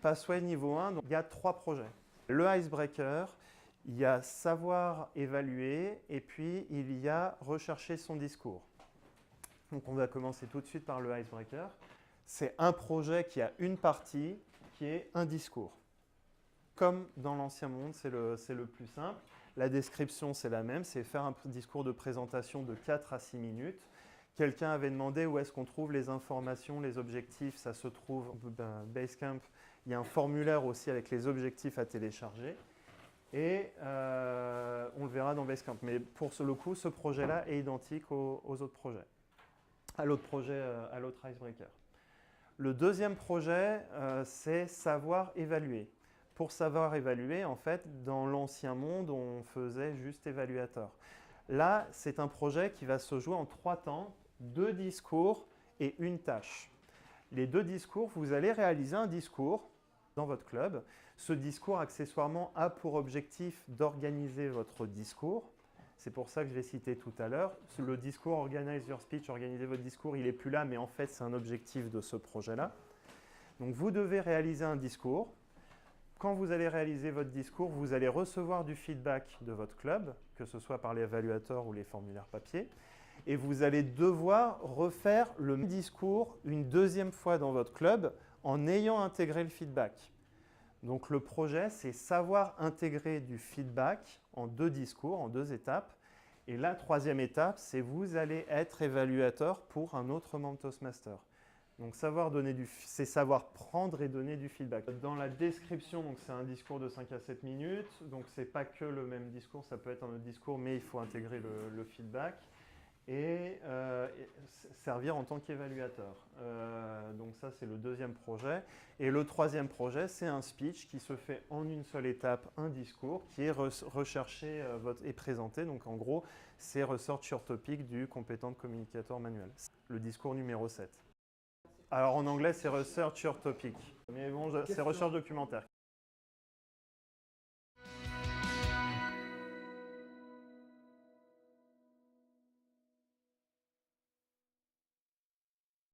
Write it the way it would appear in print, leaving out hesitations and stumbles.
Pathway niveau 1, donc, il y a 3 projets. Le icebreaker, il y a savoir évaluer et puis il y a rechercher son discours. Donc on va commencer tout de suite par le icebreaker. C'est un projet qui a une partie qui est un discours. Comme dans l'ancien monde, c'est le plus simple. La description, c'est la même, c'est faire un discours de présentation de 4 à 6 minutes. Quelqu'un avait demandé où est-ce qu'on trouve les informations, les objectifs. Ça se trouve Basecamp. Il y a un formulaire aussi avec les objectifs à télécharger. Et on le verra dans Basecamp. Mais pour le coup, ce projet-là est identique aux autres projets, à l'autre projet, à l'autre icebreaker. Le deuxième projet, c'est savoir évaluer. Pour savoir évaluer, en fait, dans l'ancien monde, on faisait juste évaluateur. Là, c'est un projet qui va se jouer en 3 temps, 2 discours et une tâche. Les 2 discours, vous allez réaliser un discours dans votre club. Ce discours, accessoirement, a pour objectif d'organiser votre discours. C'est pour ça que je l'ai cité tout à l'heure. Le discours Organize Your Speech, organiser votre discours, il n'est plus là, mais en fait, c'est un objectif de ce projet-là. Donc, vous devez réaliser un discours. Quand vous allez réaliser votre discours, vous allez recevoir du feedback de votre club, que ce soit par l'évaluateur ou les formulaires papier, et vous allez devoir refaire le même discours une deuxième fois dans votre club en ayant intégré le feedback. Donc le projet, c'est savoir intégrer du feedback en 2 discours, en 2 étapes. Et la 3e étape, c'est vous allez être évaluateur pour un autre membre Toastmaster. Donc c'est savoir prendre et donner du feedback. Dans la description, c'est un discours de 5 à 7 minutes. Donc ce n'est pas que le même discours, ça peut être un autre discours, mais il faut intégrer le feedback. Et servir en tant qu'évaluateur. Donc ça, c'est le 2e projet. Et le 3e projet, c'est un speech qui se fait en une seule étape, un discours, qui est recherché et présenté. Donc en gros, c'est Research Your Topic du compétent communicateur manuel. Le discours numéro 7. Alors en anglais, c'est Research Your Topic. Mais bon, c'est recherche documentaire.